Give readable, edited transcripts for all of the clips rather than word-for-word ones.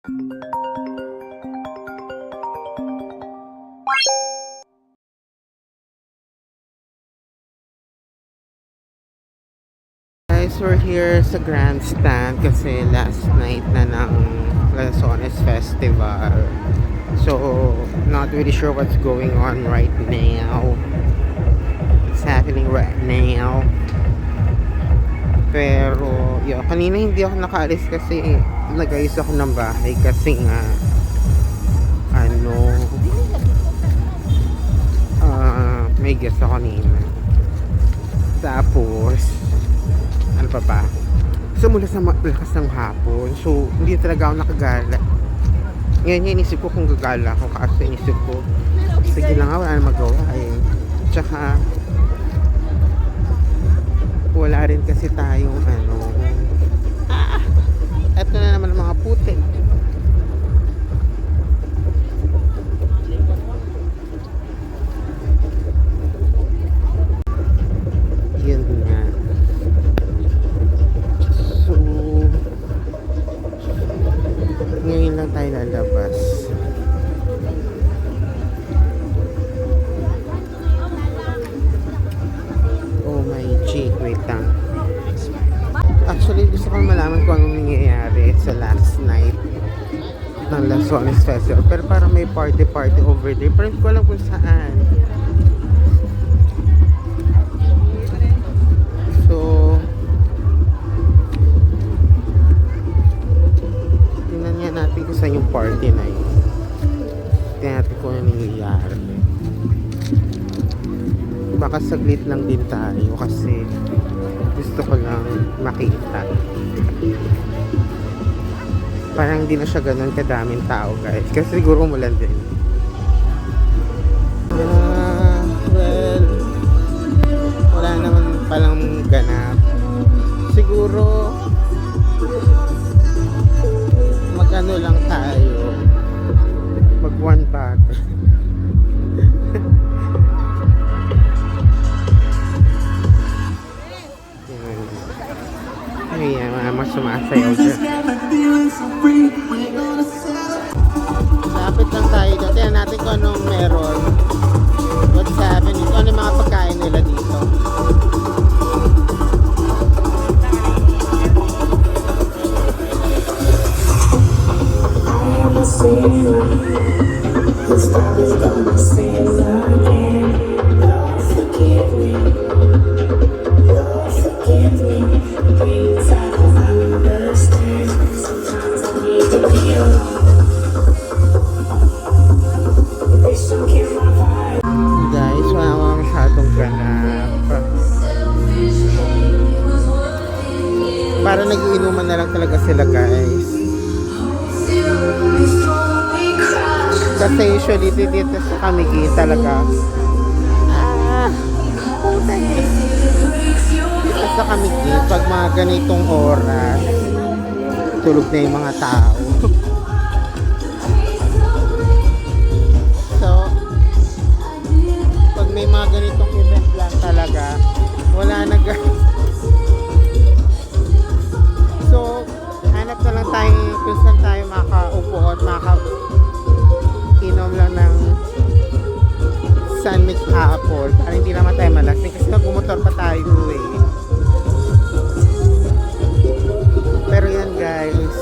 Guys, we're here sa grandstand kasi last night na ng Lanzones Festival. So, not really sure what's going on right now. What's happening right now. Pero, yun, kanina hindi ako nakaalis kasi nag-ayos ako ng bahay kasi nga may guest ako kanina. Tapos ano pa ba? So mula sa lakas ng hapon, so hindi talaga ako nakagala. Ngayon inisip ko kung gagala ako kasi inisip ko sige lang nga, wala na magawa eh. Tsaka wala rin kasi tayong eto na naman ang mga puti. Yun nga. So ngayon lang tayo lalabas. Oh my G, wait lang. Actually, gusto ko malaman kung anong nangyayari sa last night ng Lanzones Festival. Pero parang may party over there. Pero hindi ko alam kung saan. So, tingnan nga natin kung saan yung party na yun. Tingnan natin kung anong nangyayari. Baka saglit lang din tayo kasi gusto ko lang makita. Parang hindi na siya ganun kadaming tao, guys. Kasi siguro umulan din. Well, wala naman palang ganap. Siguro mag-ano lang tayo. Mag one bag. Ayan, mga sumasayaw dyan. Lapit lang tayo dito. Tignan natin kung anong meron. What's happening? Kung ano yung mga pagkain nila dito. Guys, wala masyadong ganap. Para nagiinuman na lang talaga sila, guys. Kasi usually dito sa Camiguin talaga dito sa Camiguin pag mga ganitong oras tulog na yung mga tao. So pag may mga ganitong event lang talaga wala na, guys. So hanap na lang tayo kung saan tayo makaupo at inom lang ng San Mix Apple para hindi naman tayo malasing kasi nagmumotor pa tayo eh. Pero yan, guys,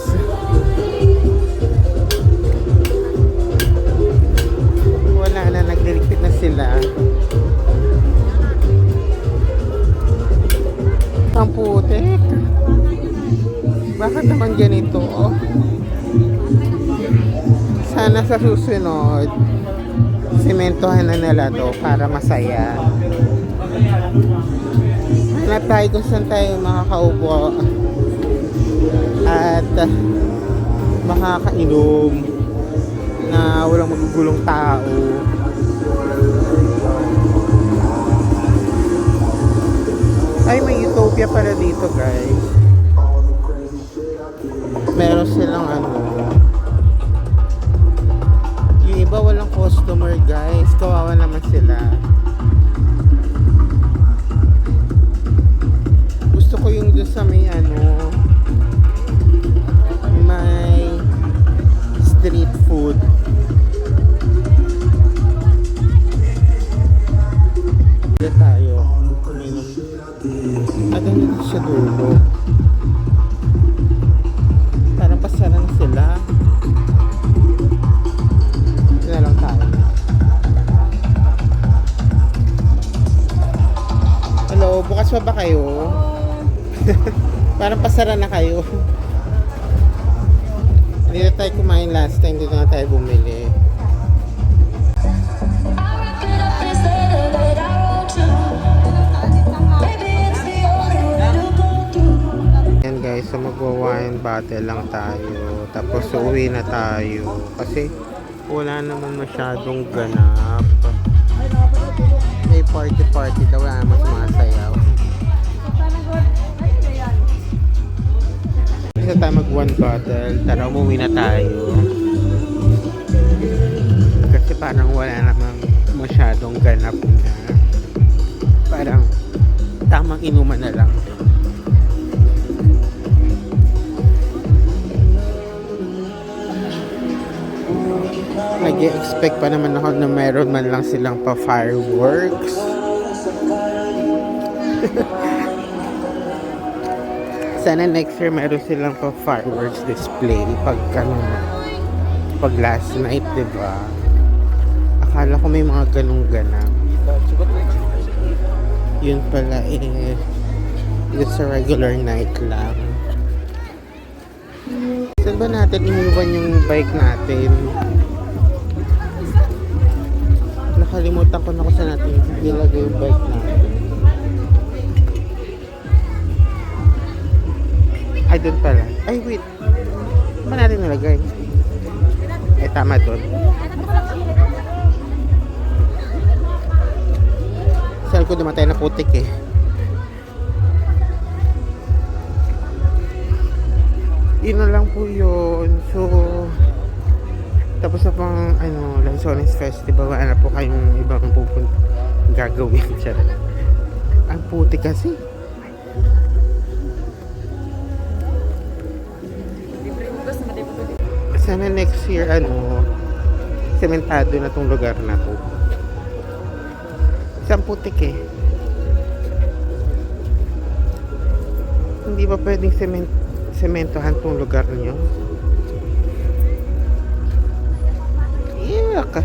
wala na, nagdiligpit na sila. Ang putik, bakit naman ganito? Sana sa susunod sementohan na nila to para masaya. Hanap tayo kung saan tayo makakaupo at makakainom na walang magugulong tao. Ay, may Utopia pala dito, guys. Meron silang yung iba walang customer, guys. Kawawa naman sila. Gusto ko yung doon sa may may sara na kayo. Hindi na tayo kumain last time, dito na tayo bumili. Yan guys, so magwa-wine battle lang tayo. Tapos uuwi na tayo. Kasi wala naman masyadong ganap. May party daw, wala mas masayaw. Isa tayo mag one bottle, tara umuwi na tayo. Kasi parang wala namang masyadong ganap na. Parang tamang inuman na lang. Nag-expect pa naman ako na mayroon man lang silang pa fireworks. Sana next year meron silang pa fireworks display pag pag last night, diba? Akala ko may mga ganong ganap. Yun pala it's a regular night lang. Saan ba natin iniwan yung bike natin? Nakalimutan ko na kung saan natin ilagay yung bike natin. Ay, doon pala. Ay, wait. Saan ba natin nilagay? Eh, tama doon. Saan ko dumatay na putik eh. Yun na lang po yun. So, tapos na pang Lanzones Festival, wala na po kayong ibang gagawin. Ang puti kasi. Sana next year sementado na tong lugar na to. Isang putik eh. Hindi ba pwedeng sementohan tong lugar niyo? Yuck.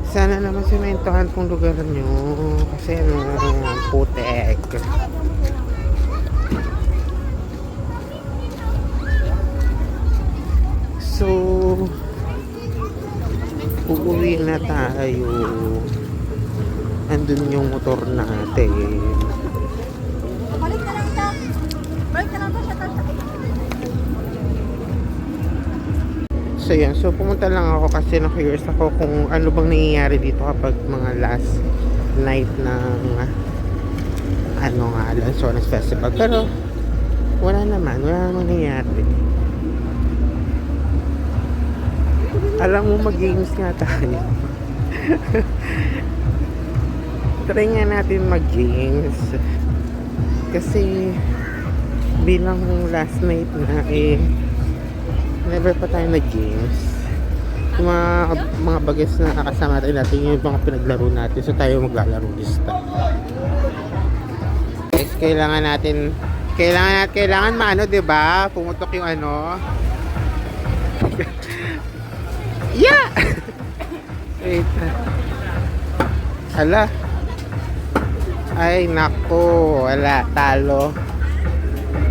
Sana naman sementohan tong lugar niyo kasi putek. So, uuwi na tayo. Andun yung motor natin. Balik na lang siya. Balik na lang siya. So yan, so pumunta lang ako kasi na-curious ako kung ano bang nangyayari dito kapag mga last night ng Lanzones Festival. Pero wala naman nangyayari. Alam mo, mag-games nga tayo. Try nga natin mag-games. Kasi bilang last night na never pa tayo nag-games. Yung mga bagets na kasama natin yung mga pinaglaro natin. So tayo maglalaro this time. Guys, kailangan maano, diba? Pumutok yung yeah! Wait. Hala. Ay, nako. Wala. Talo.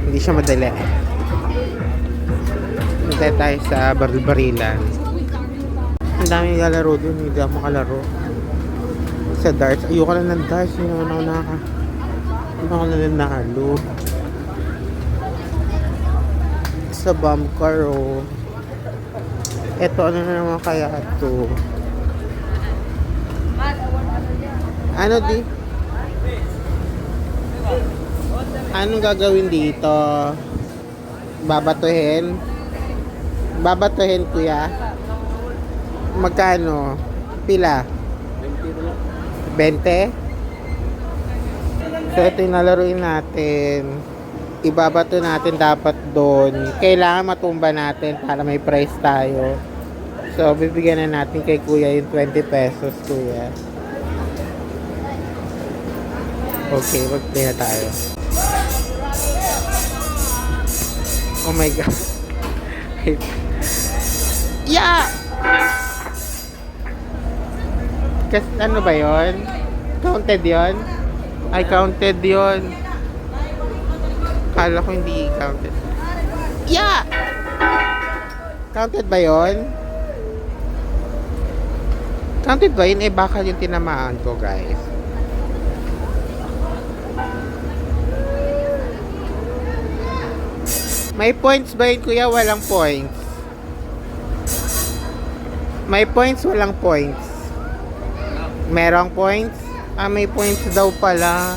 Hindi siya madali. Hintay tayo sa baril-barilan. Ang dami naglalaro dun. Hindi ako makalaro. Sa darts. Ayoko na ng darts. Hindi naman ako nanalo. Sa bomb car, oh. Eto, ano na naman kaya ito? Anong gagawin dito? Babatuhin? Babatuhin, kuya? Magkano? Pila? 20? So, ito yung nalaruin natin. Ibabato natin dapat doon. Kailangan matumba natin para may prize tayo. So, bibigyan na natin kay kuya yung 20 pesos, kuya. Okay, mag-play na tayo. Oh my God. Yeah! Kasi ano ba yon? Counted yon? Ay, counted yon. Kala ko hindi counted. Yeah! Counted ba yon? Counted ba yun? Eh, bakal yung tinamaan ko, guys. May points ba yun, kuya? Walang points. May points, walang points. Merong points? Ah, may points daw pala.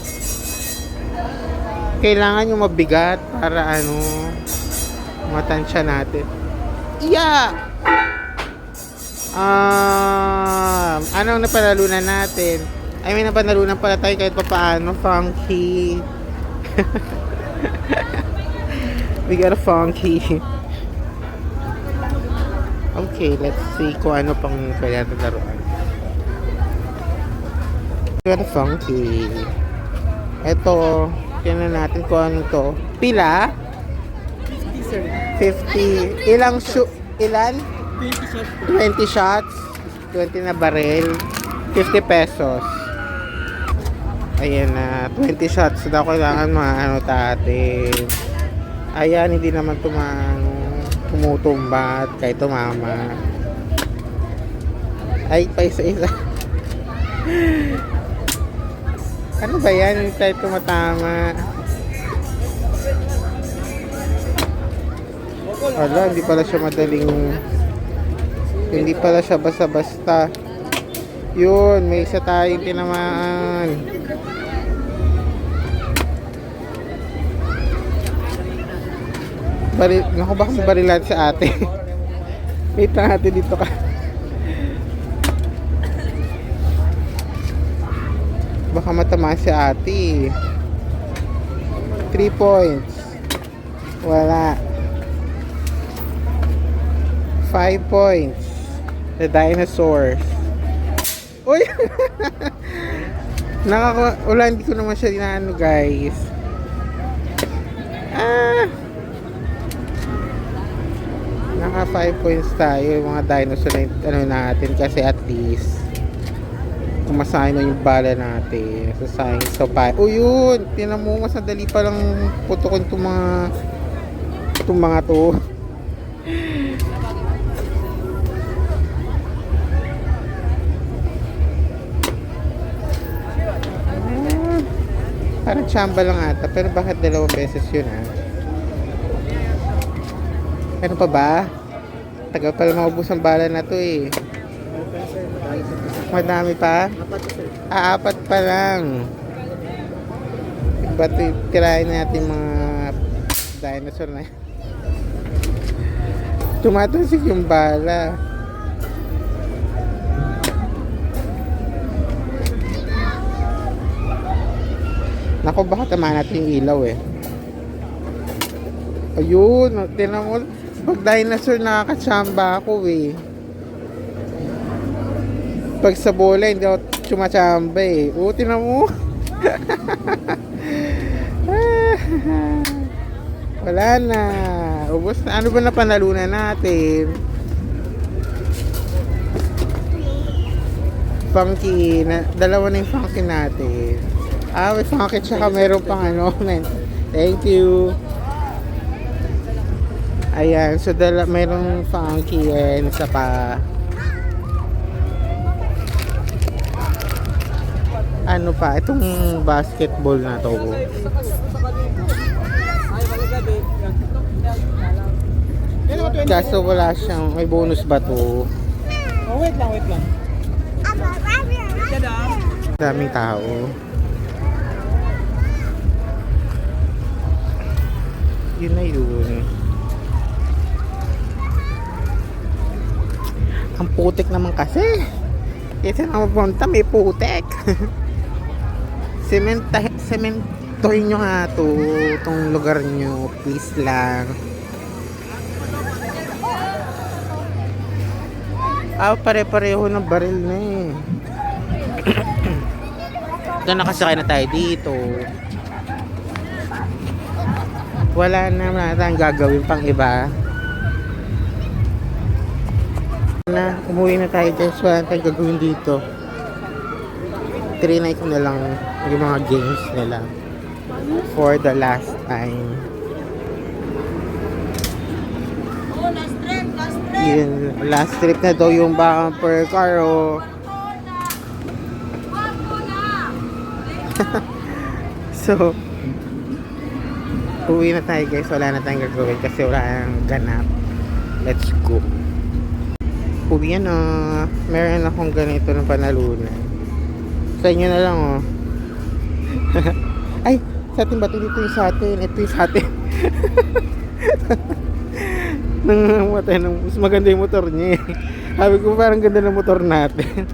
Kailangan yung mabigat para ano, matansya natin. Yeah! Anong napanalunan natin? I mean, napanalunan pala tayo kahit pa paano. Funky. We got a funky. Okay, let's see kung ano pang kailangan laruan. We got a funky. Ito, tingnan natin kung ano to. Pila? 50, sir. 50. Ilang ilan? 20 shots. 20 shots. 20 na baril. 50 pesos. Ayan na. 20 shots daw kailangan maano tatin. Ayan, hindi naman tumutumba kahit tumama. Ay, pa isa-isa. Ano ba yan? Hindi tayo tumatama. Ala, hindi pala siya madaling... Hindi pala siya basta-basta. Yun, may isa tayong tinamaan. Naku, baka barilan sa ate. Wait lang natin dito ka. Baka matamaan si ate. 3 points. Wala. 5 points. The dinosaurs. Uy! Wala, hindi ko naman siya dinaano, guys. Naka 5 points tayo. Yung mga dinosaur na ano natin. Kasi at least kumasahin na yung bala natin. Sasayang sa pa. O yun! Tinan mo, mas nadali pa lang putukin itong mga to. Parang tsamba lang ata. Pero bakit 2 beses yun, ha? Ano pa ba? Tagal pala maubos ang bala na to, eh. Madami pa? 4, sir. 4 pa lang. Ba't tirahin natin mga dinosaur na yan? Tumatasik yung bala. Naku, baka tamaan natin yung ilaw, eh. Ayun, tinan mo. Pag dinosaur nakakatsamba ako, eh. Pag sa bola, hindi ako tumatsamba, eh. Oo, tinan mo. Wala na. Ubus na. Ano ba na panalunan natin? Funky. Dalawa na yung funky natin. May funky tsaka meron pang ano. Thank you. Ayan. So, mayroong funky and isa pa. Ano pa? Itong basketball na to. Kaso wala siyang, may bonus ba to? Oh, wait lang. Daming tao. Yun na yun. Ang putik naman kasi. Kasi na magpunta, may putik. Sementohin nyo nga to, itong lugar nyo. Please lang. Pare-pareho ng baril na eh. Doon nakasakay na tayo dito. Wala na tayong gagawin pang iba. Umuwi na tayo guys. Wala na tayong gagawin dito. trinay ko na lang yung mga games nila for the last time. Oh, last trip, last trip. Yun, last trip na daw yung bumper car, oh. So, uwi na tayo guys. Wala na tayong gagawin kasi wala nang ganap. Let's go. Uwi na. Meron akong ganito ng panalunan. Sa inyo na lang, oh. Ay, sa atin ba? Dito yung sa atin. Ito yung sa atin. Nangamatay ng mas maganda yung motor niya, eh. Sabi ko parang ganda ng motor natin.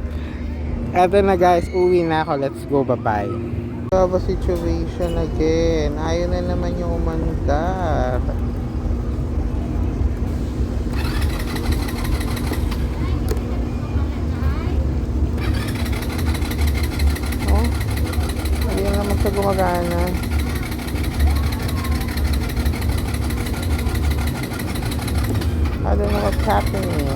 Eto na guys, uwi na ako. Let's go, bye-bye. Baba situation again. Ayaw na naman yung umandar. Oh, ayaw naman siya gumagana. I don't know what's happening.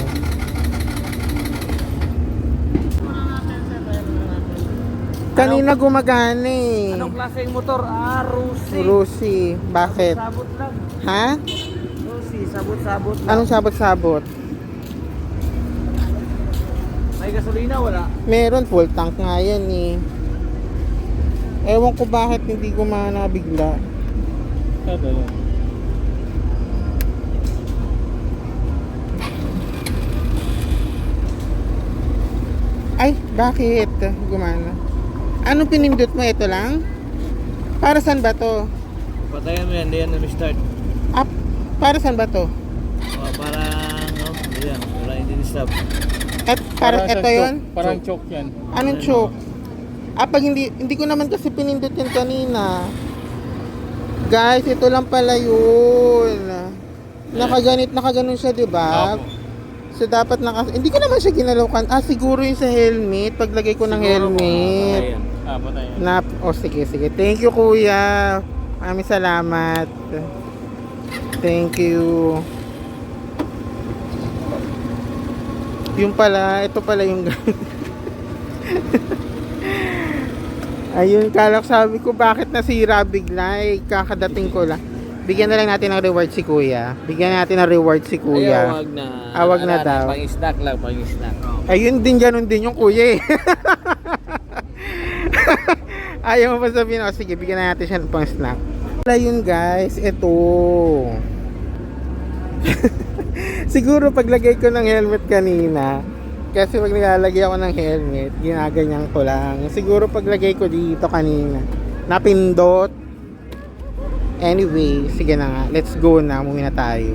Kanina gumagana, eh. Anong klase yung motor? Rusi. Rusi. Bakit? Sabot lang. Ha? Rusi, sabot-sabot lang. Anong sabot-sabot? May gasolina, wala? Meron, full tank nga yan, eh. Ewan ko bakit hindi gumana bigla. Kada yan. Ay, bakit gumana? Anong pinindot mo? Ito lang? Para saan ba to? Patayan mo yan, di yan na-start. Ah, para saan ba to? Parang, no? Yan, wala hindi stop. At para ito yon? Parang choke yan. Anong choke? Ah, pag hindi ko naman kasi pinindot yan kanina. Guys, ito lang pala yun. Nakaganon siya, di ba? So, dapat hindi ko naman siya ginalaw. Ah, siguro yung sa helmet. Paglagay ko ng helmet. Patayan. Sige. Thank you, kuya. Maraming salamat. Thank you. Yung pala, ito pala yung ayun, kalak sabi ko bakit nasira bigla, eh, kakadating ko lang. Bigyan na lang natin ng reward si kuya. Bigyan natin ng reward si kuya. Wag na. Wag na daw. Pang-snack lang, pang-snack. Ayun din, ganun din yung kuya, eh. Ayaw mo pa sabihin, sige, bigyan na natin siya ng pang snack. Wala yun guys, ito. Siguro paglagay ko ng helmet kanina, kasi pag nilalagay ako ng helmet, ginaganyan ko lang. Siguro paglagay ko dito kanina, napindot. Anyway, sige na nga, let's go na, umuwi na tayo.